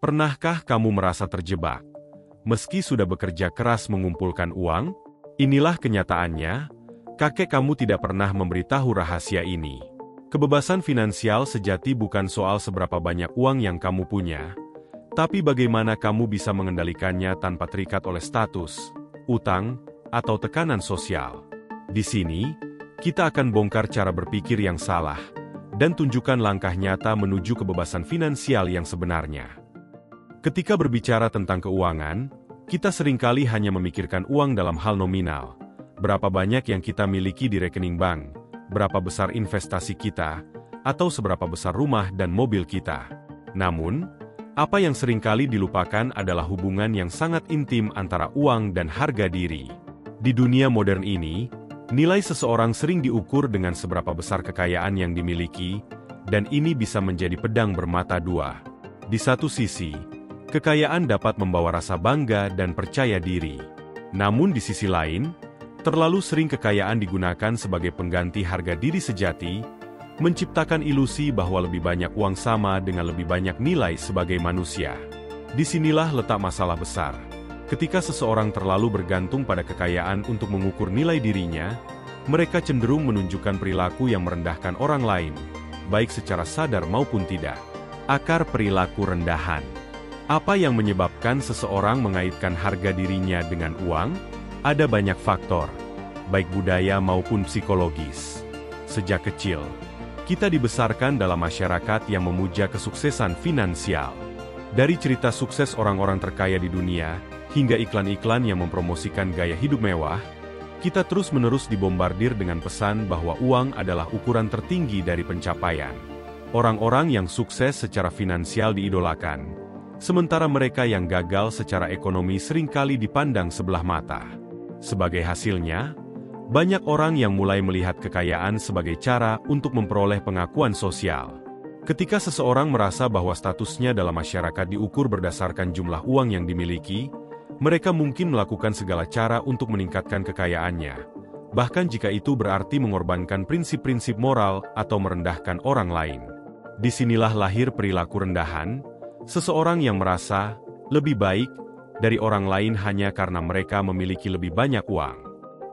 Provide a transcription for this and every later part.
Pernahkah kamu merasa terjebak? Meski sudah bekerja keras mengumpulkan uang, inilah kenyataannya, kakek kamu tidak pernah memberitahu rahasia ini. Kebebasan finansial sejati bukan soal seberapa banyak uang yang kamu punya, tapi bagaimana kamu bisa mengendalikannya tanpa terikat oleh status, utang, atau tekanan sosial. Di sini, kita akan bongkar cara berpikir yang salah, dan tunjukkan langkah nyata menuju kebebasan finansial yang sebenarnya. Ketika berbicara tentang keuangan, kita seringkali hanya memikirkan uang dalam hal nominal. Berapa banyak yang kita miliki di rekening bank, berapa besar investasi kita, atau seberapa besar rumah dan mobil kita. Namun, apa yang seringkali dilupakan adalah hubungan yang sangat intim antara uang dan harga diri. Di dunia modern ini, nilai seseorang sering diukur dengan seberapa besar kekayaan yang dimiliki, dan ini bisa menjadi pedang bermata dua. Di satu sisi, kekayaan dapat membawa rasa bangga dan percaya diri. Namun di sisi lain, terlalu sering kekayaan digunakan sebagai pengganti harga diri sejati, menciptakan ilusi bahwa lebih banyak uang sama dengan lebih banyak nilai sebagai manusia. Disinilah letak masalah besar. Ketika seseorang terlalu bergantung pada kekayaan untuk mengukur nilai dirinya, mereka cenderung menunjukkan perilaku yang merendahkan orang lain, baik secara sadar maupun tidak. Akar perilaku rendahan. Apa yang menyebabkan seseorang mengaitkan harga dirinya dengan uang? Ada banyak faktor, baik budaya maupun psikologis. Sejak kecil, kita dibesarkan dalam masyarakat yang memuja kesuksesan finansial. Dari cerita sukses orang-orang terkaya di dunia, hingga iklan-iklan yang mempromosikan gaya hidup mewah, kita terus-menerus dibombardir dengan pesan bahwa uang adalah ukuran tertinggi dari pencapaian. Orang-orang yang sukses secara finansial diidolakan, sementara mereka yang gagal secara ekonomi seringkali dipandang sebelah mata. Sebagai hasilnya, banyak orang yang mulai melihat kekayaan sebagai cara untuk memperoleh pengakuan sosial. Ketika seseorang merasa bahwa statusnya dalam masyarakat diukur berdasarkan jumlah uang yang dimiliki, mereka mungkin melakukan segala cara untuk meningkatkan kekayaannya, bahkan jika itu berarti mengorbankan prinsip-prinsip moral atau merendahkan orang lain. Disinilah lahir perilaku rendahan, seseorang yang merasa lebih baik dari orang lain hanya karena mereka memiliki lebih banyak uang.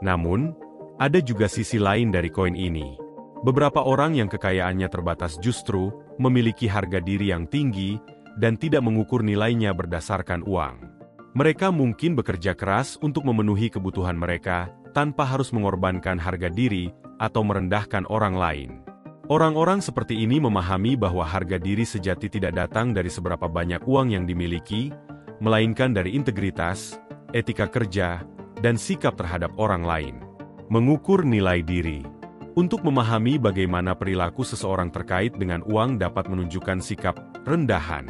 Namun, ada juga sisi lain dari koin ini. Beberapa orang yang kekayaannya terbatas justru memiliki harga diri yang tinggi dan tidak mengukur nilainya berdasarkan uang. Mereka mungkin bekerja keras untuk memenuhi kebutuhan mereka tanpa harus mengorbankan harga diri atau merendahkan orang lain. Orang-orang seperti ini memahami bahwa harga diri sejati tidak datang dari seberapa banyak uang yang dimiliki, melainkan dari integritas, etika kerja, dan sikap terhadap orang lain. Mengukur nilai diri. Untuk memahami bagaimana perilaku seseorang terkait dengan uang dapat menunjukkan sikap rendahan,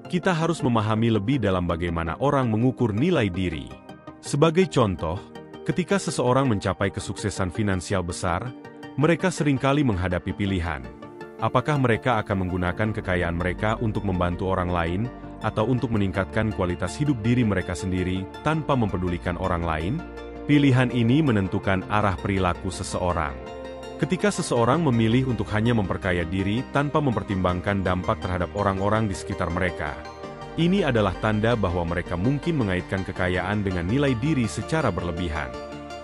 kita harus memahami lebih dalam bagaimana orang mengukur nilai diri. Sebagai contoh, ketika seseorang mencapai kesuksesan finansial besar, mereka seringkali menghadapi pilihan. Apakah mereka akan menggunakan kekayaan mereka untuk membantu orang lain, atau untuk meningkatkan kualitas hidup diri mereka sendiri tanpa mempedulikan orang lain? Pilihan ini menentukan arah perilaku seseorang. Ketika seseorang memilih untuk hanya memperkaya diri tanpa mempertimbangkan dampak terhadap orang-orang di sekitar mereka, ini adalah tanda bahwa mereka mungkin mengaitkan kekayaan dengan nilai diri secara berlebihan.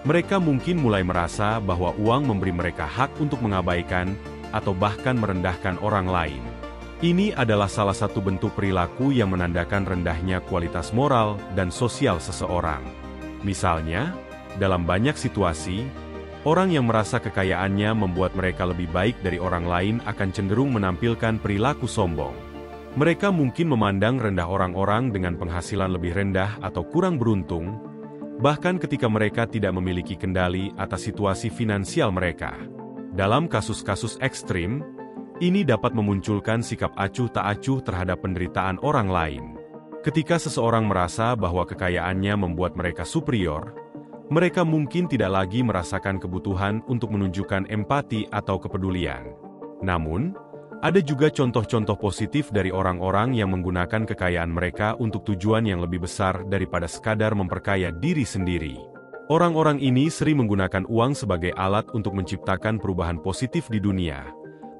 Mereka mungkin mulai merasa bahwa uang memberi mereka hak untuk mengabaikan atau bahkan merendahkan orang lain. Ini adalah salah satu bentuk perilaku yang menandakan rendahnya kualitas moral dan sosial seseorang. Misalnya, dalam banyak situasi, orang yang merasa kekayaannya membuat mereka lebih baik dari orang lain akan cenderung menampilkan perilaku sombong. Mereka mungkin memandang rendah orang-orang dengan penghasilan lebih rendah atau kurang beruntung, bahkan ketika mereka tidak memiliki kendali atas situasi finansial mereka. Dalam kasus-kasus ekstrim, ini dapat memunculkan sikap acuh tak acuh terhadap penderitaan orang lain. Ketika seseorang merasa bahwa kekayaannya membuat mereka superior, mereka mungkin tidak lagi merasakan kebutuhan untuk menunjukkan empati atau kepedulian. Namun, ada juga contoh-contoh positif dari orang-orang yang menggunakan kekayaan mereka untuk tujuan yang lebih besar daripada sekadar memperkaya diri sendiri. Orang-orang ini sering menggunakan uang sebagai alat untuk menciptakan perubahan positif di dunia,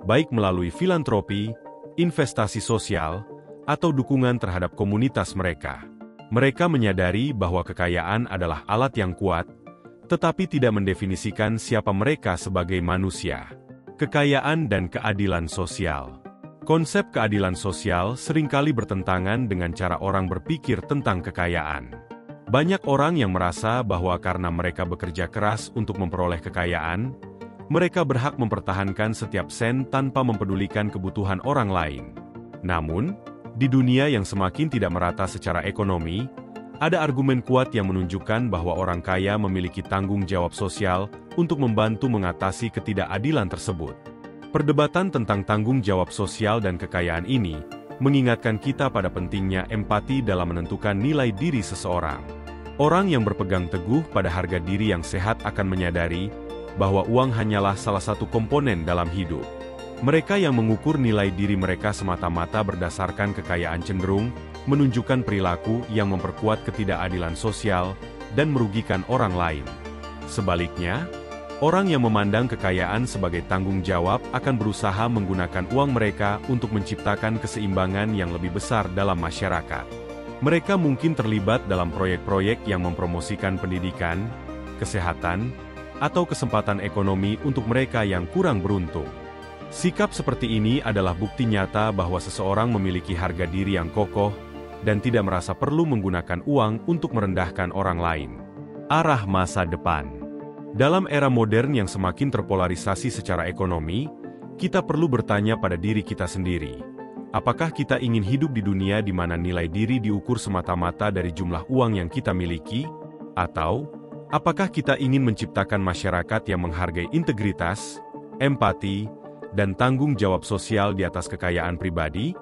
baik melalui filantropi, investasi sosial, atau dukungan terhadap komunitas mereka. Mereka menyadari bahwa kekayaan adalah alat yang kuat, tetapi tidak mendefinisikan siapa mereka sebagai manusia. Kekayaan dan keadilan sosial. Konsep keadilan sosial seringkali bertentangan dengan cara orang berpikir tentang kekayaan. Banyak orang yang merasa bahwa karena mereka bekerja keras untuk memperoleh kekayaan, mereka berhak mempertahankan setiap sen tanpa mempedulikan kebutuhan orang lain. Namun, di dunia yang semakin tidak merata secara ekonomi, ada argumen kuat yang menunjukkan bahwa orang kaya memiliki tanggung jawab sosial untuk membantu mengatasi ketidakadilan tersebut. Perdebatan tentang tanggung jawab sosial dan kekayaan ini mengingatkan kita pada pentingnya empati dalam menentukan nilai diri seseorang. Orang yang berpegang teguh pada harga diri yang sehat akan menyadari bahwa uang hanyalah salah satu komponen dalam hidup. Mereka yang mengukur nilai diri mereka semata-mata berdasarkan kekayaan cenderung menunjukkan perilaku yang memperkuat ketidakadilan sosial dan merugikan orang lain. Sebaliknya, orang yang memandang kekayaan sebagai tanggung jawab akan berusaha menggunakan uang mereka untuk menciptakan keseimbangan yang lebih besar dalam masyarakat. Mereka mungkin terlibat dalam proyek-proyek yang mempromosikan pendidikan, kesehatan, atau kesempatan ekonomi untuk mereka yang kurang beruntung. Sikap seperti ini adalah bukti nyata bahwa seseorang memiliki harga diri yang kokoh dan tidak merasa perlu menggunakan uang untuk merendahkan orang lain. Arah masa depan. Dalam era modern yang semakin terpolarisasi secara ekonomi, kita perlu bertanya pada diri kita sendiri. Apakah kita ingin hidup di dunia di mana nilai diri diukur semata-mata dari jumlah uang yang kita miliki? Atau, apakah kita ingin menciptakan masyarakat yang menghargai integritas, empati, dan tanggung jawab sosial di atas kekayaan pribadi?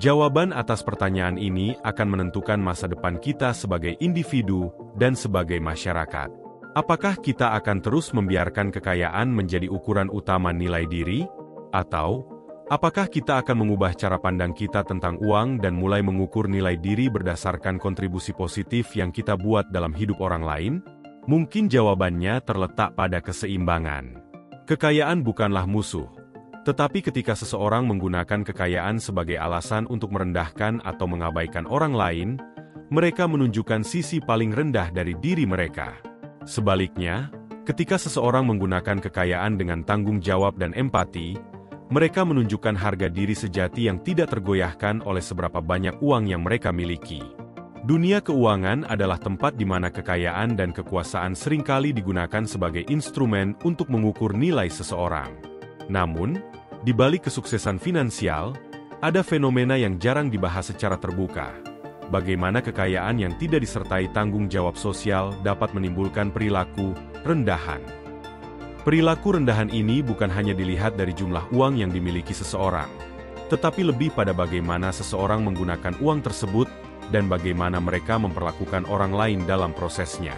Jawaban atas pertanyaan ini akan menentukan masa depan kita sebagai individu dan sebagai masyarakat. Apakah kita akan terus membiarkan kekayaan menjadi ukuran utama nilai diri? Atau, apakah kita akan mengubah cara pandang kita tentang uang dan mulai mengukur nilai diri berdasarkan kontribusi positif yang kita buat dalam hidup orang lain? Mungkin jawabannya terletak pada keseimbangan. Kekayaan bukanlah musuh. Tetapi ketika seseorang menggunakan kekayaan sebagai alasan untuk merendahkan atau mengabaikan orang lain, mereka menunjukkan sisi paling rendah dari diri mereka. Sebaliknya, ketika seseorang menggunakan kekayaan dengan tanggung jawab dan empati, mereka menunjukkan harga diri sejati yang tidak tergoyahkan oleh seberapa banyak uang yang mereka miliki. Dunia keuangan adalah tempat di mana kekayaan dan kekuasaan seringkali digunakan sebagai instrumen untuk mengukur nilai seseorang. Namun, di balik kesuksesan finansial, ada fenomena yang jarang dibahas secara terbuka. Bagaimana kekayaan yang tidak disertai tanggung jawab sosial dapat menimbulkan perilaku rendahan. Perilaku rendahan ini bukan hanya dilihat dari jumlah uang yang dimiliki seseorang, tetapi lebih pada bagaimana seseorang menggunakan uang tersebut dan bagaimana mereka memperlakukan orang lain dalam prosesnya.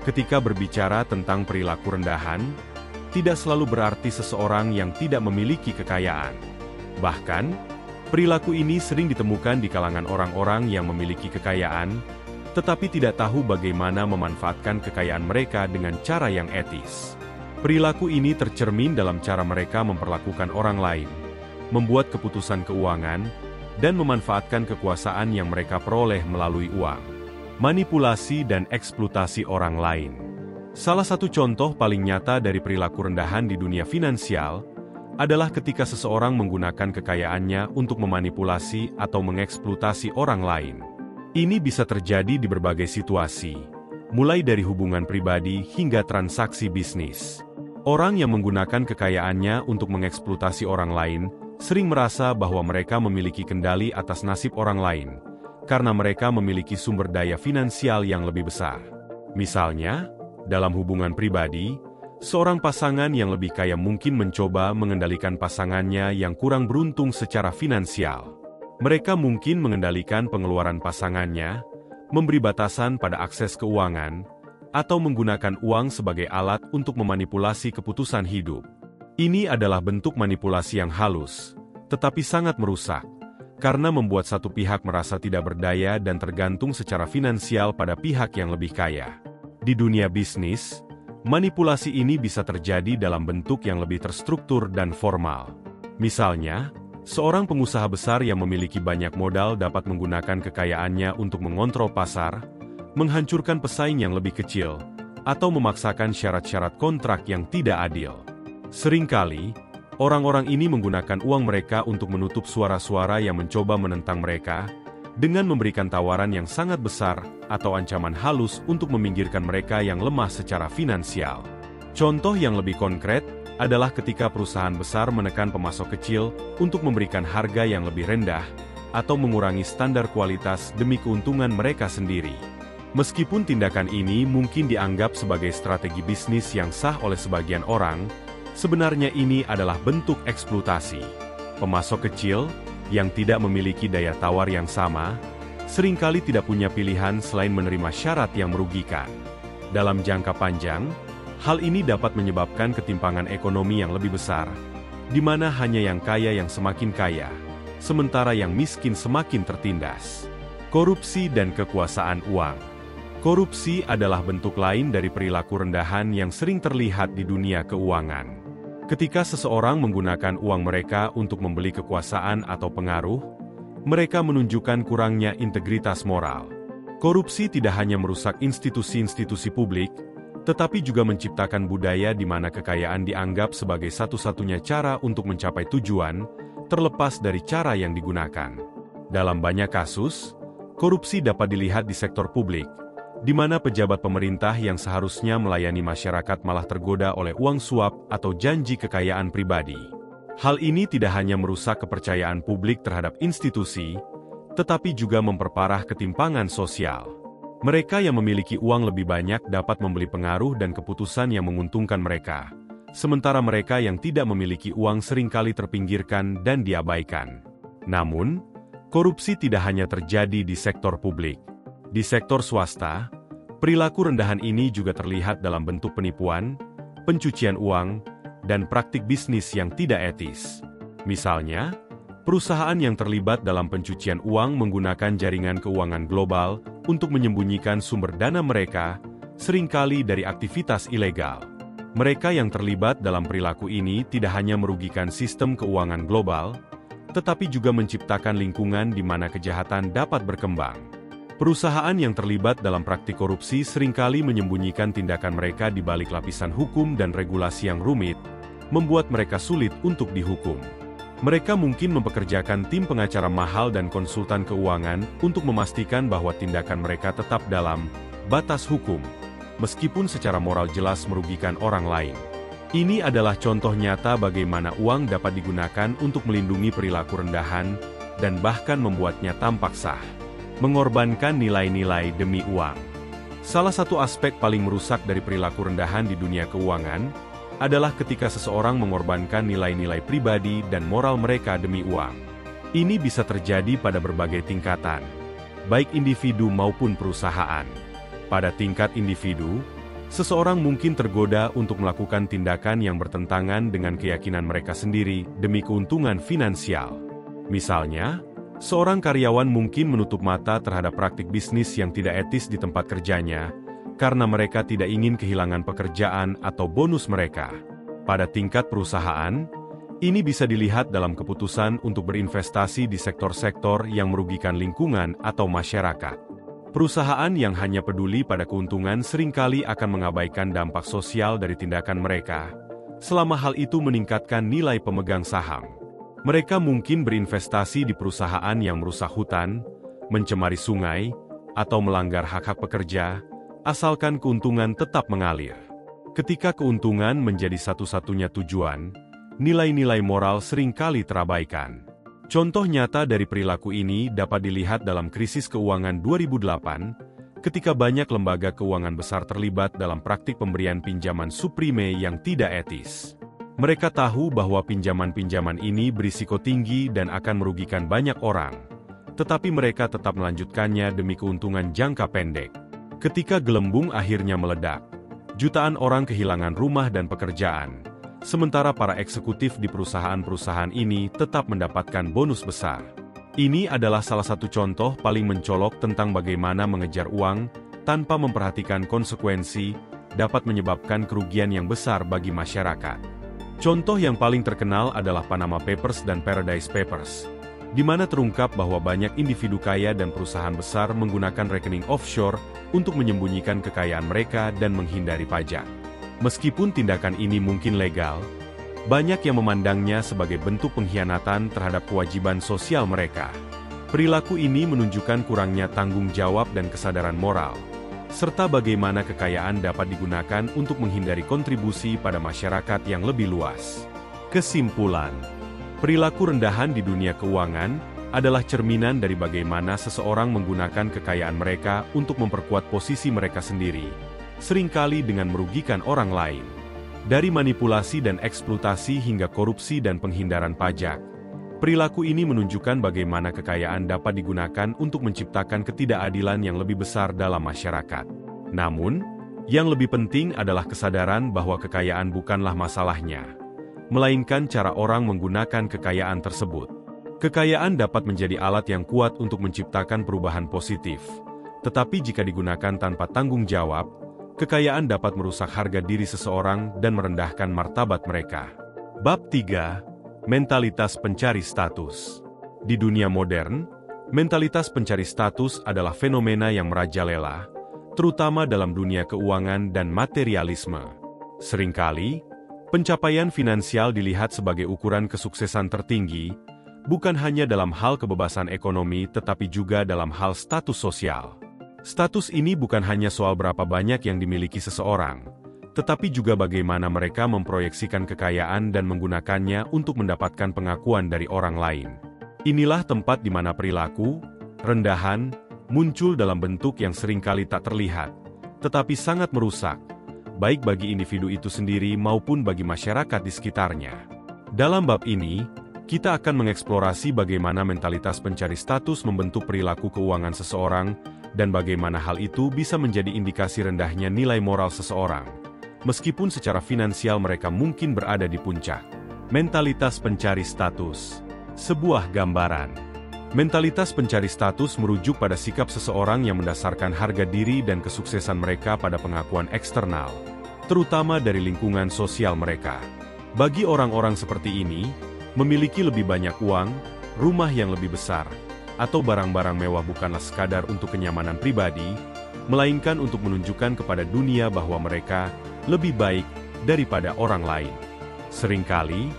Ketika berbicara tentang perilaku rendahan, tidak selalu berarti seseorang yang tidak memiliki kekayaan. Bahkan, perilaku ini sering ditemukan di kalangan orang-orang yang memiliki kekayaan, tetapi tidak tahu bagaimana memanfaatkan kekayaan mereka dengan cara yang etis. Perilaku ini tercermin dalam cara mereka memperlakukan orang lain, membuat keputusan keuangan, dan memanfaatkan kekuasaan yang mereka peroleh melalui uang. Manipulasi dan eksploitasi orang lain. Salah satu contoh paling nyata dari perilaku rendahan di dunia finansial adalah ketika seseorang menggunakan kekayaannya untuk memanipulasi atau mengeksploitasi orang lain. Ini bisa terjadi di berbagai situasi, mulai dari hubungan pribadi hingga transaksi bisnis. Orang yang menggunakan kekayaannya untuk mengeksploitasi orang lain sering merasa bahwa mereka memiliki kendali atas nasib orang lain, karena mereka memiliki sumber daya finansial yang lebih besar. Misalnya, dalam hubungan pribadi, seorang pasangan yang lebih kaya mungkin mencoba mengendalikan pasangannya yang kurang beruntung secara finansial. Mereka mungkin mengendalikan pengeluaran pasangannya, memberi batasan pada akses keuangan, atau menggunakan uang sebagai alat untuk memanipulasi keputusan hidup. Ini adalah bentuk manipulasi yang halus, tetapi sangat merusak, karena membuat satu pihak merasa tidak berdaya dan tergantung secara finansial pada pihak yang lebih kaya. Di dunia bisnis, manipulasi ini bisa terjadi dalam bentuk yang lebih terstruktur dan formal. Misalnya, Seorang pengusaha besar yang memiliki banyak modal dapat menggunakan kekayaannya untuk mengontrol pasar, menghancurkan pesaing yang lebih kecil, atau memaksakan syarat-syarat kontrak yang tidak adil. Seringkali, orang-orang ini menggunakan uang mereka untuk menutup suara-suara yang mencoba menentang mereka, dengan memberikan tawaran yang sangat besar atau ancaman halus untuk meminggirkan mereka yang lemah secara finansial. Contoh yang lebih konkret adalah ketika perusahaan besar menekan pemasok kecil untuk memberikan harga yang lebih rendah atau mengurangi standar kualitas demi keuntungan mereka sendiri. Meskipun tindakan ini mungkin dianggap sebagai strategi bisnis yang sah oleh sebagian orang, sebenarnya ini adalah bentuk eksploitasi. Pemasok kecil yang tidak memiliki daya tawar yang sama, seringkali tidak punya pilihan selain menerima syarat yang merugikan. Dalam jangka panjang, hal ini dapat menyebabkan ketimpangan ekonomi yang lebih besar, di mana hanya yang kaya yang semakin kaya, sementara yang miskin semakin tertindas. Korupsi dan kekuasaan uang. Korupsi adalah bentuk lain dari perilaku rendahan yang sering terlihat di dunia keuangan. Ketika seseorang menggunakan uang mereka untuk membeli kekuasaan atau pengaruh, mereka menunjukkan kurangnya integritas moral. Korupsi tidak hanya merusak institusi-institusi publik, tetapi juga menciptakan budaya di mana kekayaan dianggap sebagai satu-satunya cara untuk mencapai tujuan, terlepas dari cara yang digunakan. Dalam banyak kasus, korupsi dapat dilihat di sektor publik, di mana pejabat pemerintah yang seharusnya melayani masyarakat malah tergoda oleh uang suap atau janji kekayaan pribadi. Hal ini tidak hanya merusak kepercayaan publik terhadap institusi, tetapi juga memperparah ketimpangan sosial. Mereka yang memiliki uang lebih banyak dapat membeli pengaruh dan keputusan yang menguntungkan mereka, sementara mereka yang tidak memiliki uang seringkali terpinggirkan dan diabaikan. Namun, korupsi tidak hanya terjadi di sektor publik. Di sektor swasta, perilaku rendahan ini juga terlihat dalam bentuk penipuan, pencucian uang, dan praktik bisnis yang tidak etis. Misalnya, perusahaan yang terlibat dalam pencucian uang menggunakan jaringan keuangan global untuk menyembunyikan sumber dana mereka, seringkali dari aktivitas ilegal. Mereka yang terlibat dalam perilaku ini tidak hanya merugikan sistem keuangan global, tetapi juga menciptakan lingkungan di mana kejahatan dapat berkembang. Perusahaan yang terlibat dalam praktik korupsi seringkali menyembunyikan tindakan mereka di balik lapisan hukum dan regulasi yang rumit, membuat mereka sulit untuk dihukum. Mereka mungkin mempekerjakan tim pengacara mahal dan konsultan keuangan untuk memastikan bahwa tindakan mereka tetap dalam batas hukum, meskipun secara moral jelas merugikan orang lain. Ini adalah contoh nyata bagaimana uang dapat digunakan untuk melindungi perilaku rendahan dan bahkan membuatnya tampak sah, mengorbankan nilai-nilai demi uang. Salah satu aspek paling merusak dari perilaku rendahan di dunia keuangan adalah ketika seseorang mengorbankan nilai-nilai pribadi dan moral mereka demi uang. Ini bisa terjadi pada berbagai tingkatan, baik individu maupun perusahaan. Pada tingkat individu, seseorang mungkin tergoda untuk melakukan tindakan yang bertentangan dengan keyakinan mereka sendiri demi keuntungan finansial. Misalnya, seorang karyawan mungkin menutup mata terhadap praktik bisnis yang tidak etis di tempat kerjanya, karena mereka tidak ingin kehilangan pekerjaan atau bonus mereka. Pada tingkat perusahaan, ini bisa dilihat dalam keputusan untuk berinvestasi di sektor-sektor yang merugikan lingkungan atau masyarakat. Perusahaan yang hanya peduli pada keuntungan seringkali akan mengabaikan dampak sosial dari tindakan mereka, selama hal itu meningkatkan nilai pemegang saham. Mereka mungkin berinvestasi di perusahaan yang merusak hutan, mencemari sungai, atau melanggar hak-hak pekerja, asalkan keuntungan tetap mengalir. Ketika keuntungan menjadi satu-satunya tujuan, nilai-nilai moral seringkali terabaikan. Contoh nyata dari perilaku ini dapat dilihat dalam krisis keuangan 2008, ketika banyak lembaga keuangan besar terlibat dalam praktik pemberian pinjaman subprime yang tidak etis. Mereka tahu bahwa pinjaman-pinjaman ini berisiko tinggi dan akan merugikan banyak orang, tetapi mereka tetap melanjutkannya demi keuntungan jangka pendek. Ketika gelembung akhirnya meledak, jutaan orang kehilangan rumah dan pekerjaan, sementara para eksekutif di perusahaan-perusahaan ini tetap mendapatkan bonus besar. Ini adalah salah satu contoh paling mencolok tentang bagaimana mengejar uang tanpa memperhatikan konsekuensi dapat menyebabkan kerugian yang besar bagi masyarakat. Contoh yang paling terkenal adalah Panama Papers dan Paradise Papers, di mana terungkap bahwa banyak individu kaya dan perusahaan besar menggunakan rekening offshore untuk menyembunyikan kekayaan mereka dan menghindari pajak. Meskipun tindakan ini mungkin legal, banyak yang memandangnya sebagai bentuk pengkhianatan terhadap kewajiban sosial mereka. Perilaku ini menunjukkan kurangnya tanggung jawab dan kesadaran moral, serta bagaimana kekayaan dapat digunakan untuk menghindari kontribusi pada masyarakat yang lebih luas. Kesimpulan, perilaku rendahan di dunia keuangan adalah cerminan dari bagaimana seseorang menggunakan kekayaan mereka untuk memperkuat posisi mereka sendiri, seringkali dengan merugikan orang lain. Dari manipulasi dan eksploitasi hingga korupsi dan penghindaran pajak, perilaku ini menunjukkan bagaimana kekayaan dapat digunakan untuk menciptakan ketidakadilan yang lebih besar dalam masyarakat. Namun, yang lebih penting adalah kesadaran bahwa kekayaan bukanlah masalahnya, melainkan cara orang menggunakan kekayaan tersebut. Kekayaan dapat menjadi alat yang kuat untuk menciptakan perubahan positif, tetapi jika digunakan tanpa tanggung jawab, kekayaan dapat merusak harga diri seseorang dan merendahkan martabat mereka. Bab 3. Mentalitas pencari status. Di dunia modern, mentalitas pencari status adalah fenomena yang merajalela, terutama dalam dunia keuangan dan materialisme. Seringkali, pencapaian finansial dilihat sebagai ukuran kesuksesan tertinggi, bukan hanya dalam hal kebebasan ekonomi tetapi juga dalam hal status sosial. Status ini bukan hanya soal berapa banyak yang dimiliki seseorang, tetapi juga bagaimana mereka memproyeksikan kekayaan dan menggunakannya untuk mendapatkan pengakuan dari orang lain. Inilah tempat di mana perilaku rendahan muncul dalam bentuk yang seringkali tak terlihat, tetapi sangat merusak, baik bagi individu itu sendiri maupun bagi masyarakat di sekitarnya. Dalam bab ini, kita akan mengeksplorasi bagaimana mentalitas pencari status membentuk perilaku keuangan seseorang, dan bagaimana hal itu bisa menjadi indikasi rendahnya nilai moral seseorang, meskipun secara finansial mereka mungkin berada di puncak. Mentalitas pencari status. Sebuah gambaran. Mentalitas pencari status merujuk pada sikap seseorang yang mendasarkan harga diri dan kesuksesan mereka pada pengakuan eksternal, terutama dari lingkungan sosial mereka. Bagi orang-orang seperti ini, memiliki lebih banyak uang, rumah yang lebih besar, atau barang-barang mewah bukanlah sekadar untuk kenyamanan pribadi, melainkan untuk menunjukkan kepada dunia bahwa mereka lebih baik daripada orang lain. Seringkali,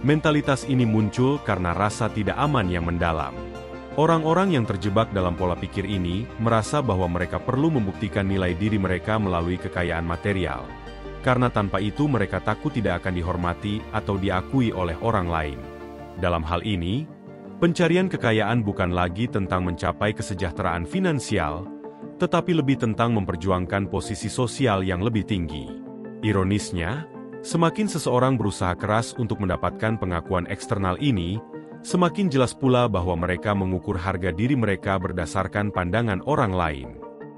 mentalitas ini muncul karena rasa tidak aman yang mendalam. Orang-orang yang terjebak dalam pola pikir ini merasa bahwa mereka perlu membuktikan nilai diri mereka melalui kekayaan material, karena tanpa itu mereka takut tidak akan dihormati atau diakui oleh orang lain. Dalam hal ini, pencarian kekayaan bukan lagi tentang mencapai kesejahteraan finansial, tetapi lebih tentang memperjuangkan posisi sosial yang lebih tinggi. Ironisnya, semakin seseorang berusaha keras untuk mendapatkan pengakuan eksternal ini, semakin jelas pula bahwa mereka mengukur harga diri mereka berdasarkan pandangan orang lain.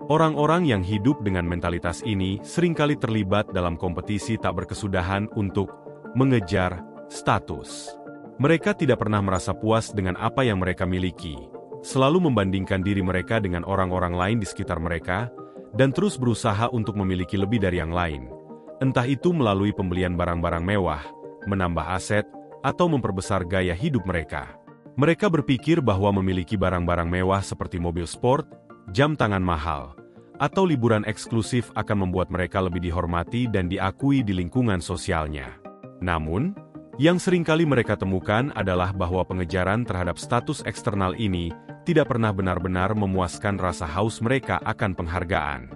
Orang-orang yang hidup dengan mentalitas ini seringkali terlibat dalam kompetisi tak berkesudahan untuk mengejar status. Mereka tidak pernah merasa puas dengan apa yang mereka miliki, selalu membandingkan diri mereka dengan orang-orang lain di sekitar mereka, dan terus berusaha untuk memiliki lebih dari yang lain. Entah itu melalui pembelian barang-barang mewah, menambah aset, atau memperbesar gaya hidup mereka. Mereka berpikir bahwa memiliki barang-barang mewah seperti mobil sport, jam tangan mahal, atau liburan eksklusif akan membuat mereka lebih dihormati dan diakui di lingkungan sosialnya. Namun, yang seringkali mereka temukan adalah bahwa pengejaran terhadap status eksternal ini tidak pernah benar-benar memuaskan rasa haus mereka akan penghargaan.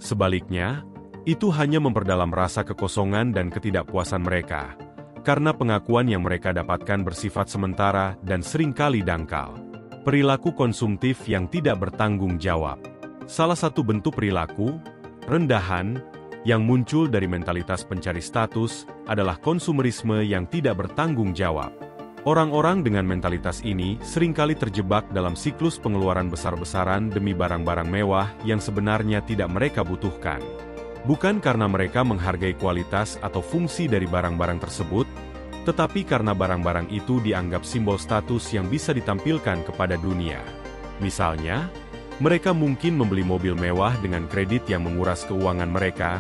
Sebaliknya, itu hanya memperdalam rasa kekosongan dan ketidakpuasan mereka, karena pengakuan yang mereka dapatkan bersifat sementara dan seringkali dangkal. Perilaku konsumtif yang tidak bertanggung jawab. Salah satu bentuk perilaku rendahan yang muncul dari mentalitas pencari status adalah konsumerisme yang tidak bertanggung jawab. Orang-orang dengan mentalitas ini seringkali terjebak dalam siklus pengeluaran besar-besaran demi barang-barang mewah yang sebenarnya tidak mereka butuhkan. Bukan karena mereka menghargai kualitas atau fungsi dari barang-barang tersebut, tetapi karena barang-barang itu dianggap simbol status yang bisa ditampilkan kepada dunia. Misalnya, mereka mungkin membeli mobil mewah dengan kredit yang menguras keuangan mereka,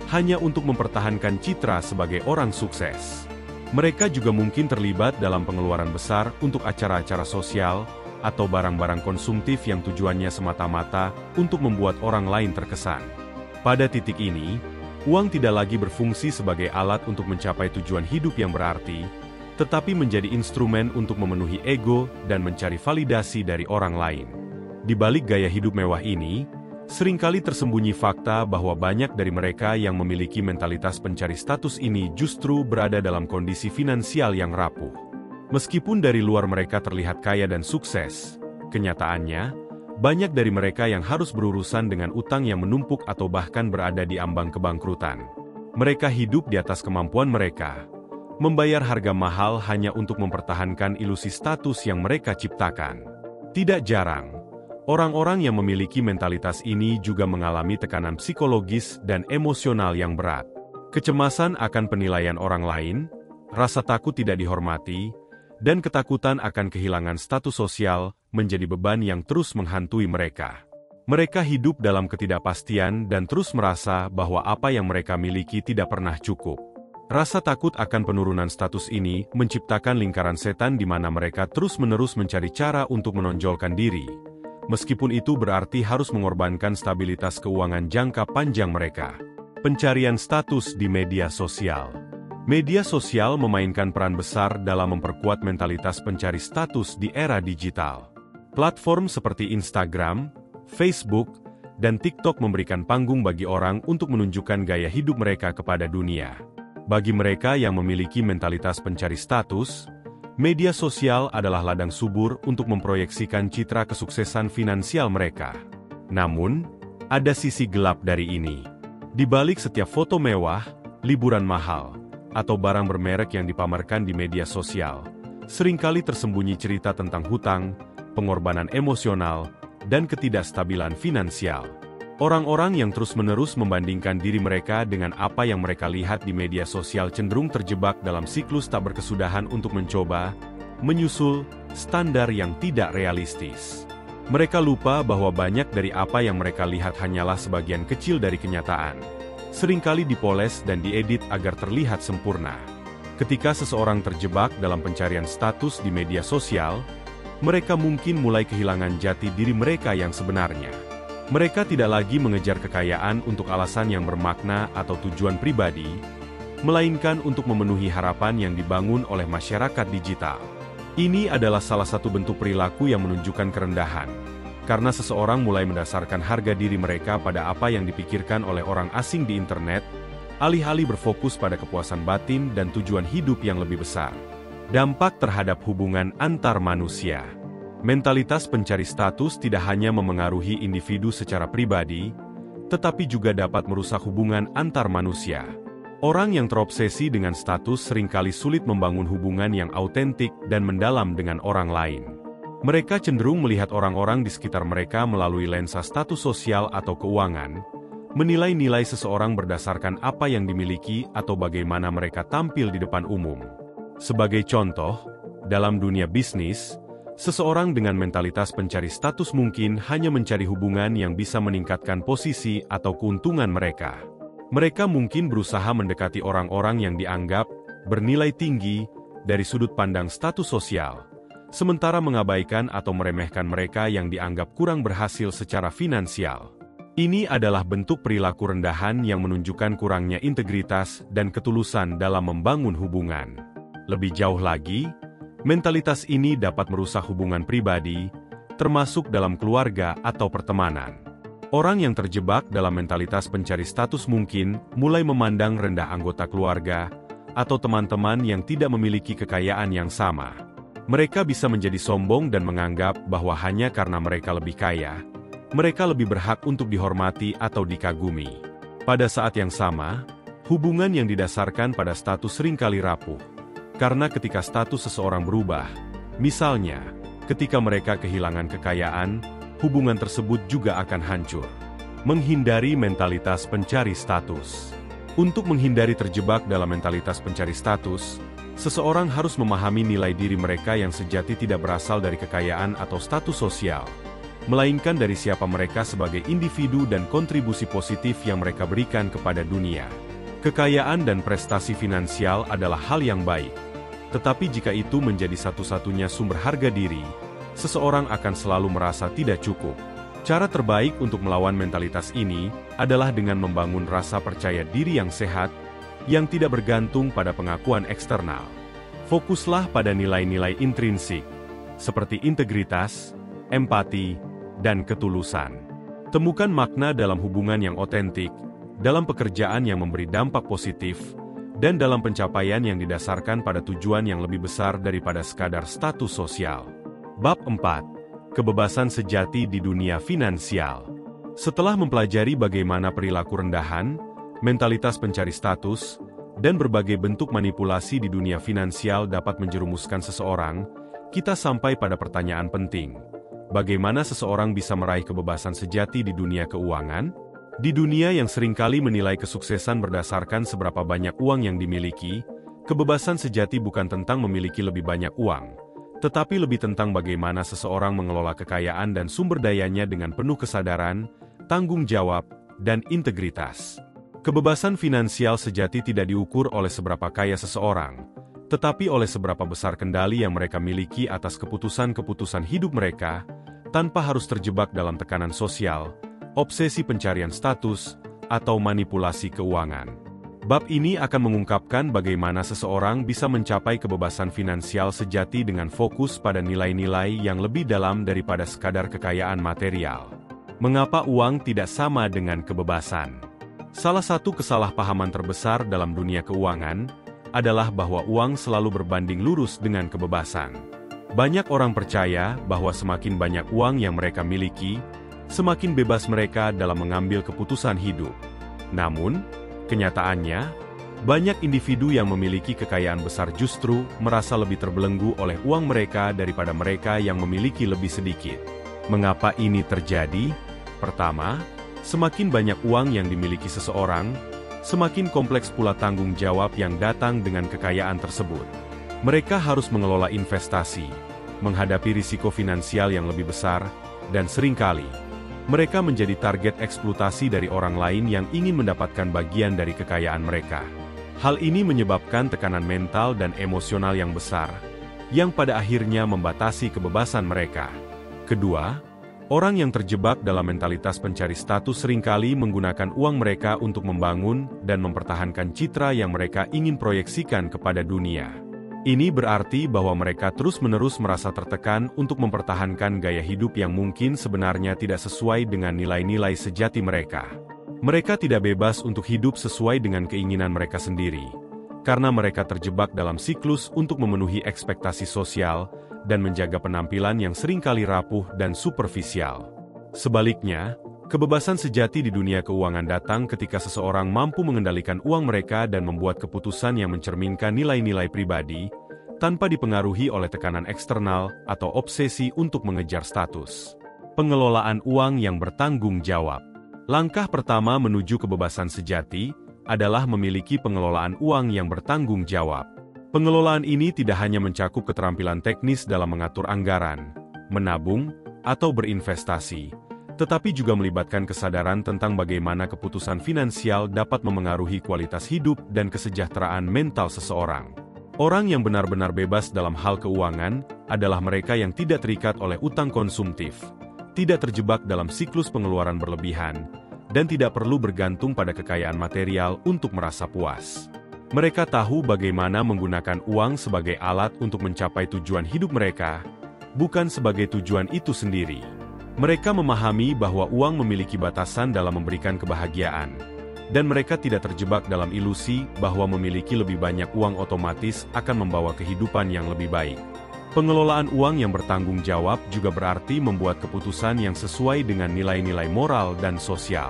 hanya untuk mempertahankan citra sebagai orang sukses. Mereka juga mungkin terlibat dalam pengeluaran besar untuk acara-acara sosial atau barang-barang konsumtif yang tujuannya semata-mata untuk membuat orang lain terkesan. Pada titik ini, uang tidak lagi berfungsi sebagai alat untuk mencapai tujuan hidup yang berarti, tetapi menjadi instrumen untuk memenuhi ego dan mencari validasi dari orang lain. Di balik gaya hidup mewah ini, seringkali tersembunyi fakta bahwa banyak dari mereka yang memiliki mentalitas pencari status ini justru berada dalam kondisi finansial yang rapuh. Meskipun dari luar mereka terlihat kaya dan sukses, kenyataannya, banyak dari mereka yang harus berurusan dengan utang yang menumpuk atau bahkan berada di ambang kebangkrutan. Mereka hidup di atas kemampuan mereka, membayar harga mahal hanya untuk mempertahankan ilusi status yang mereka ciptakan. Tidak jarang, orang-orang yang memiliki mentalitas ini juga mengalami tekanan psikologis dan emosional yang berat. Kecemasan akan penilaian orang lain, rasa takut tidak dihormati, dan ketakutan akan kehilangan status sosial menjadi beban yang terus menghantui mereka. Mereka hidup dalam ketidakpastian dan terus merasa bahwa apa yang mereka miliki tidak pernah cukup. Rasa takut akan penurunan status ini menciptakan lingkaran setan di mana mereka terus-menerus mencari cara untuk menonjolkan diri, meskipun itu berarti harus mengorbankan stabilitas keuangan jangka panjang mereka. Pencarian status di media sosial. Media sosial memainkan peran besar dalam memperkuat mentalitas pencari status di era digital. Platform seperti Instagram, Facebook, dan TikTok memberikan panggung bagi orang untuk menunjukkan gaya hidup mereka kepada dunia. Bagi mereka yang memiliki mentalitas pencari status, media sosial adalah ladang subur untuk memproyeksikan citra kesuksesan finansial mereka. Namun, ada sisi gelap dari ini. Di balik setiap foto mewah, liburan mahal, atau barang bermerek yang dipamerkan di media sosial, seringkali tersembunyi cerita tentang hutang, pengorbanan emosional, dan ketidakstabilan finansial. Orang-orang yang terus-menerus membandingkan diri mereka dengan apa yang mereka lihat di media sosial cenderung terjebak dalam siklus tak berkesudahan untuk mencoba, menyusul, standar yang tidak realistis. Mereka lupa bahwa banyak dari apa yang mereka lihat hanyalah sebagian kecil dari kenyataan. Seringkali dipoles dan diedit agar terlihat sempurna. Ketika seseorang terjebak dalam pencarian status di media sosial, mereka mungkin mulai kehilangan jati diri mereka yang sebenarnya. Mereka tidak lagi mengejar kekayaan untuk alasan yang bermakna atau tujuan pribadi, melainkan untuk memenuhi harapan yang dibangun oleh masyarakat digital. Ini adalah salah satu bentuk perilaku yang menunjukkan kerendahan, karena seseorang mulai mendasarkan harga diri mereka pada apa yang dipikirkan oleh orang asing di internet, alih-alih berfokus pada kepuasan batin dan tujuan hidup yang lebih besar. Dampak terhadap hubungan antar manusia. Mentalitas pencari status tidak hanya memengaruhi individu secara pribadi, tetapi juga dapat merusak hubungan antar manusia. Orang yang terobsesi dengan status seringkali sulit membangun hubungan yang autentik dan mendalam dengan orang lain. Mereka cenderung melihat orang-orang di sekitar mereka melalui lensa status sosial atau keuangan, menilai nilai seseorang berdasarkan apa yang dimiliki atau bagaimana mereka tampil di depan umum. Sebagai contoh, dalam dunia bisnis, seseorang dengan mentalitas pencari status mungkin hanya mencari hubungan yang bisa meningkatkan posisi atau keuntungan mereka. Mereka mungkin berusaha mendekati orang-orang yang dianggap bernilai tinggi dari sudut pandang status sosial, sementara mengabaikan atau meremehkan mereka yang dianggap kurang berhasil secara finansial. Ini adalah bentuk perilaku rendahan yang menunjukkan kurangnya integritas dan ketulusan dalam membangun hubungan. Lebih jauh lagi, mentalitas ini dapat merusak hubungan pribadi, termasuk dalam keluarga atau pertemanan. Orang yang terjebak dalam mentalitas pencari status mungkin mulai memandang rendah anggota keluarga atau teman-teman yang tidak memiliki kekayaan yang sama. Mereka bisa menjadi sombong dan menganggap bahwa hanya karena mereka lebih kaya, mereka lebih berhak untuk dihormati atau dikagumi. Pada saat yang sama, hubungan yang didasarkan pada status seringkali rapuh. Karena ketika status seseorang berubah, misalnya, ketika mereka kehilangan kekayaan, hubungan tersebut juga akan hancur. Menghindari mentalitas pencari status. Untuk menghindari terjebak dalam mentalitas pencari status, seseorang harus memahami nilai diri mereka yang sejati tidak berasal dari kekayaan atau status sosial, melainkan dari siapa mereka sebagai individu dan kontribusi positif yang mereka berikan kepada dunia. Kekayaan dan prestasi finansial adalah hal yang baik. Tetapi jika itu menjadi satu-satunya sumber harga diri, seseorang akan selalu merasa tidak cukup. Cara terbaik untuk melawan mentalitas ini adalah dengan membangun rasa percaya diri yang sehat, yang tidak bergantung pada pengakuan eksternal. Fokuslah pada nilai-nilai intrinsik, seperti integritas, empati, dan ketulusan. Temukan makna dalam hubungan yang otentik, dalam pekerjaan yang memberi dampak positif, dan dalam pencapaian yang didasarkan pada tujuan yang lebih besar daripada sekadar status sosial. Bab 4. Kebebasan sejati di dunia finansial. Setelah mempelajari bagaimana perilaku rendahan, mentalitas pencari status, dan berbagai bentuk manipulasi di dunia finansial dapat menjerumuskan seseorang, kita sampai pada pertanyaan penting. Bagaimana seseorang bisa meraih kebebasan sejati di dunia keuangan? Di dunia yang seringkali menilai kesuksesan berdasarkan seberapa banyak uang yang dimiliki, kebebasan sejati bukan tentang memiliki lebih banyak uang, tetapi lebih tentang bagaimana seseorang mengelola kekayaan dan sumber dayanya dengan penuh kesadaran, tanggung jawab, dan integritas. Kebebasan finansial sejati tidak diukur oleh seberapa kaya seseorang, tetapi oleh seberapa besar kendali yang mereka miliki atas keputusan-keputusan hidup mereka, tanpa harus terjebak dalam tekanan sosial, obsesi pencarian status, atau manipulasi keuangan. Bab ini akan mengungkapkan bagaimana seseorang bisa mencapai kebebasan finansial sejati dengan fokus pada nilai-nilai yang lebih dalam daripada sekadar kekayaan material. Mengapa uang tidak sama dengan kebebasan? Salah satu kesalahpahaman terbesar dalam dunia keuangan adalah bahwa uang selalu berbanding lurus dengan kebebasan. Banyak orang percaya bahwa semakin banyak uang yang mereka miliki, semakin bebas mereka dalam mengambil keputusan hidup. Namun, kenyataannya, banyak individu yang memiliki kekayaan besar justru merasa lebih terbelenggu oleh uang mereka daripada mereka yang memiliki lebih sedikit. Mengapa ini terjadi? Pertama, semakin banyak uang yang dimiliki seseorang, semakin kompleks pula tanggung jawab yang datang dengan kekayaan tersebut. Mereka harus mengelola investasi, menghadapi risiko finansial yang lebih besar, dan seringkali mereka menjadi target eksploitasi dari orang lain yang ingin mendapatkan bagian dari kekayaan mereka. Hal ini menyebabkan tekanan mental dan emosional yang besar, yang pada akhirnya membatasi kebebasan mereka. Kedua, orang yang terjebak dalam mentalitas pencari status seringkali menggunakan uang mereka untuk membangun dan mempertahankan citra yang mereka ingin proyeksikan kepada dunia. Ini berarti bahwa mereka terus-menerus merasa tertekan untuk mempertahankan gaya hidup yang mungkin sebenarnya tidak sesuai dengan nilai-nilai sejati mereka. Mereka tidak bebas untuk hidup sesuai dengan keinginan mereka sendiri, karena mereka terjebak dalam siklus untuk memenuhi ekspektasi sosial dan menjaga penampilan yang seringkali rapuh dan superficial. Sebaliknya, kebebasan sejati di dunia keuangan datang ketika seseorang mampu mengendalikan uang mereka dan membuat keputusan yang mencerminkan nilai-nilai pribadi, tanpa dipengaruhi oleh tekanan eksternal atau obsesi untuk mengejar status. Pengelolaan uang yang bertanggung jawab. Langkah pertama menuju kebebasan sejati adalah memiliki pengelolaan uang yang bertanggung jawab. Pengelolaan ini tidak hanya mencakup keterampilan teknis dalam mengatur anggaran, menabung, atau berinvestasi, tetapi juga melibatkan kesadaran tentang bagaimana keputusan finansial dapat memengaruhi kualitas hidup dan kesejahteraan mental seseorang. Orang yang benar-benar bebas dalam hal keuangan adalah mereka yang tidak terikat oleh utang konsumtif, tidak terjebak dalam siklus pengeluaran berlebihan, dan tidak perlu bergantung pada kekayaan material untuk merasa puas. Mereka tahu bagaimana menggunakan uang sebagai alat untuk mencapai tujuan hidup mereka, bukan sebagai tujuan itu sendiri. Mereka memahami bahwa uang memiliki batasan dalam memberikan kebahagiaan, dan mereka tidak terjebak dalam ilusi bahwa memiliki lebih banyak uang otomatis akan membawa kehidupan yang lebih baik. Pengelolaan uang yang bertanggung jawab juga berarti membuat keputusan yang sesuai dengan nilai-nilai moral dan sosial.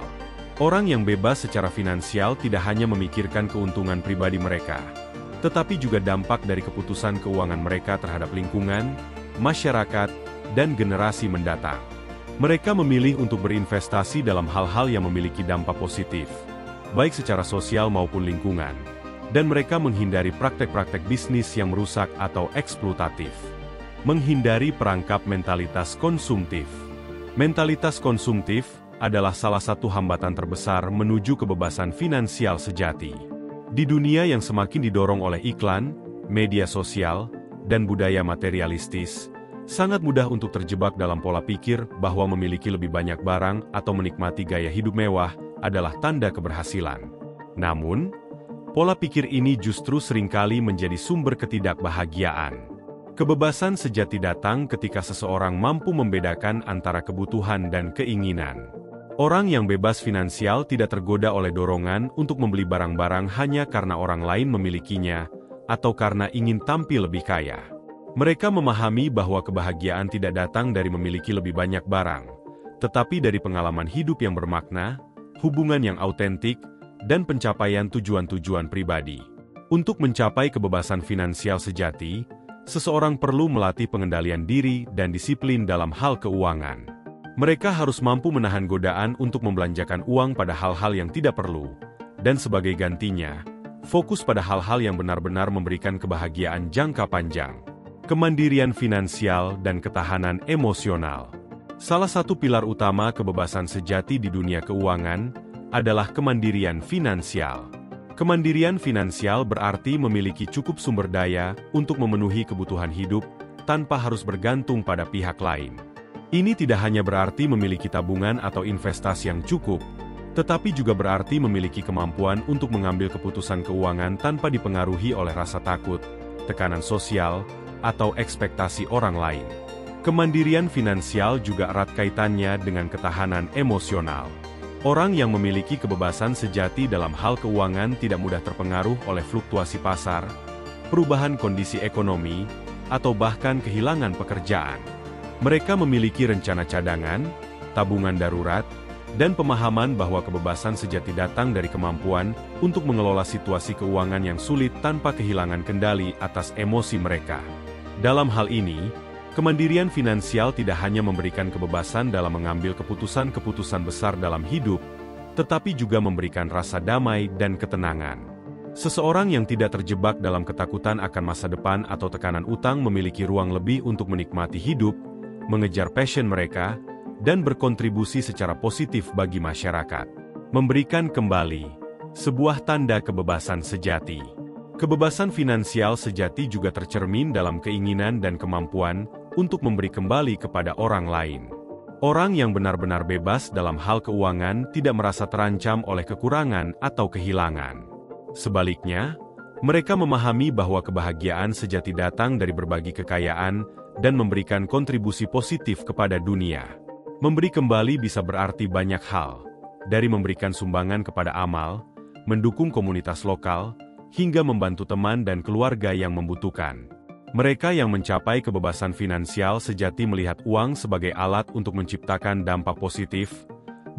Orang yang bebas secara finansial tidak hanya memikirkan keuntungan pribadi mereka, tetapi juga dampak dari keputusan keuangan mereka terhadap lingkungan, masyarakat, dan generasi mendatang. Mereka memilih untuk berinvestasi dalam hal-hal yang memiliki dampak positif, baik secara sosial maupun lingkungan, dan mereka menghindari praktek-praktek bisnis yang merusak atau eksploitatif. Menghindari perangkap mentalitas konsumtif. Mentalitas konsumtif adalah salah satu hambatan terbesar menuju kebebasan finansial sejati. Di dunia yang semakin didorong oleh iklan, media sosial, dan budaya materialistis, sangat mudah untuk terjebak dalam pola pikir bahwa memiliki lebih banyak barang atau menikmati gaya hidup mewah adalah tanda keberhasilan. Namun, pola pikir ini justru seringkali menjadi sumber ketidakbahagiaan. Kebebasan sejati datang ketika seseorang mampu membedakan antara kebutuhan dan keinginan. Orang yang bebas finansial tidak tergoda oleh dorongan untuk membeli barang-barang hanya karena orang lain memilikinya, atau karena ingin tampil lebih kaya. Mereka memahami bahwa kebahagiaan tidak datang dari memiliki lebih banyak barang, tetapi dari pengalaman hidup yang bermakna, hubungan yang autentik, dan pencapaian tujuan-tujuan pribadi. Untuk mencapai kebebasan finansial sejati, seseorang perlu melatih pengendalian diri dan disiplin dalam hal keuangan. Mereka harus mampu menahan godaan untuk membelanjakan uang pada hal-hal yang tidak perlu, dan sebagai gantinya, fokus pada hal-hal yang benar-benar memberikan kebahagiaan jangka panjang. Kemandirian finansial dan ketahanan emosional. Salah satu pilar utama kebebasan sejati di dunia keuangan adalah kemandirian finansial. Kemandirian finansial berarti memiliki cukup sumber daya untuk memenuhi kebutuhan hidup tanpa harus bergantung pada pihak lain. Ini tidak hanya berarti memiliki tabungan atau investasi yang cukup, tetapi juga berarti memiliki kemampuan untuk mengambil keputusan keuangan tanpa dipengaruhi oleh rasa takut, tekanan sosial, atau ekspektasi orang lain. Kemandirian finansial juga erat kaitannya dengan ketahanan emosional. Orang yang memiliki kebebasan sejati dalam hal keuangan tidak mudah terpengaruh oleh fluktuasi pasar, perubahan kondisi ekonomi, atau bahkan kehilangan pekerjaan. Mereka memiliki rencana cadangan, tabungan darurat, dan pemahaman bahwa kebebasan sejati datang dari kemampuan untuk mengelola situasi keuangan yang sulit tanpa kehilangan kendali atas emosi mereka. Dalam hal ini, kemandirian finansial tidak hanya memberikan kebebasan dalam mengambil keputusan-keputusan besar dalam hidup, tetapi juga memberikan rasa damai dan ketenangan. Seseorang yang tidak terjebak dalam ketakutan akan masa depan atau tekanan utang memiliki ruang lebih untuk menikmati hidup, mengejar passion mereka, dan berkontribusi secara positif bagi masyarakat. Memberikan kembali, sebuah tanda kebebasan sejati. Kebebasan finansial sejati juga tercermin dalam keinginan dan kemampuan untuk memberi kembali kepada orang lain. Orang yang benar-benar bebas dalam hal keuangan tidak merasa terancam oleh kekurangan atau kehilangan. Sebaliknya, mereka memahami bahwa kebahagiaan sejati datang dari berbagi kekayaan dan memberikan kontribusi positif kepada dunia. Memberi kembali bisa berarti banyak hal, dari memberikan sumbangan kepada amal, mendukung komunitas lokal, hingga membantu teman dan keluarga yang membutuhkan. Mereka yang mencapai kebebasan finansial sejati melihat uang sebagai alat untuk menciptakan dampak positif,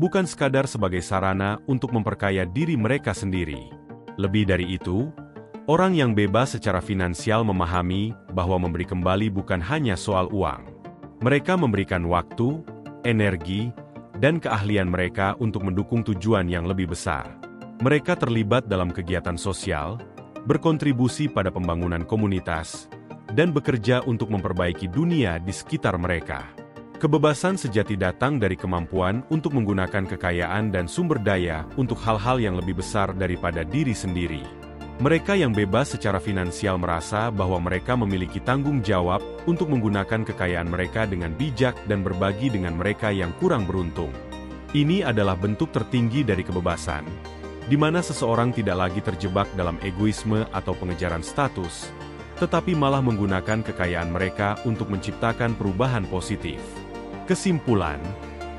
bukan sekadar sebagai sarana untuk memperkaya diri mereka sendiri. Lebih dari itu, orang yang bebas secara finansial memahami bahwa memberi kembali bukan hanya soal uang. Mereka memberikan waktu, energi, dan keahlian mereka untuk mendukung tujuan yang lebih besar. Mereka terlibat dalam kegiatan sosial, berkontribusi pada pembangunan komunitas, dan bekerja untuk memperbaiki dunia di sekitar mereka. Kebebasan sejati datang dari kemampuan untuk menggunakan kekayaan dan sumber daya untuk hal-hal yang lebih besar daripada diri sendiri. Mereka yang bebas secara finansial merasa bahwa mereka memiliki tanggung jawab untuk menggunakan kekayaan mereka dengan bijak dan berbagi dengan mereka yang kurang beruntung. Ini adalah bentuk tertinggi dari kebebasan, di mana seseorang tidak lagi terjebak dalam egoisme atau pengejaran status, tetapi malah menggunakan kekayaan mereka untuk menciptakan perubahan positif. Kesimpulan,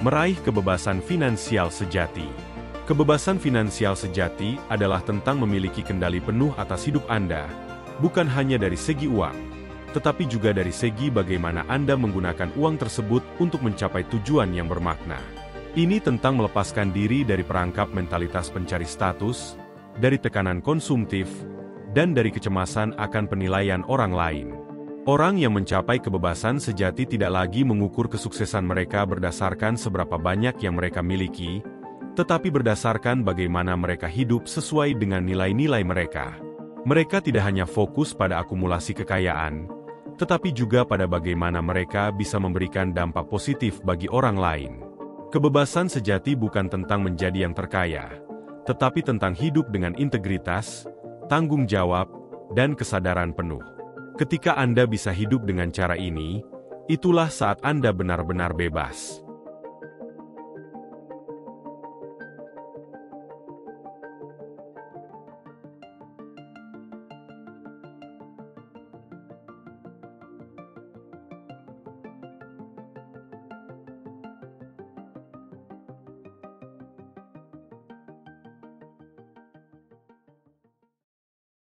meraih kebebasan finansial sejati. Kebebasan finansial sejati adalah tentang memiliki kendali penuh atas hidup Anda, bukan hanya dari segi uang, tetapi juga dari segi bagaimana Anda menggunakan uang tersebut untuk mencapai tujuan yang bermakna. Ini tentang melepaskan diri dari perangkap mentalitas pencari status, dari tekanan konsumtif, dan dari kecemasan akan penilaian orang lain. Orang yang mencapai kebebasan sejati tidak lagi mengukur kesuksesan mereka berdasarkan seberapa banyak yang mereka miliki, tetapi berdasarkan bagaimana mereka hidup sesuai dengan nilai-nilai mereka. Mereka tidak hanya fokus pada akumulasi kekayaan, tetapi juga pada bagaimana mereka bisa memberikan dampak positif bagi orang lain. Kebebasan sejati bukan tentang menjadi yang terkaya, tetapi tentang hidup dengan integritas, tanggung jawab, dan kesadaran penuh. Ketika Anda bisa hidup dengan cara ini, itulah saat Anda benar-benar bebas.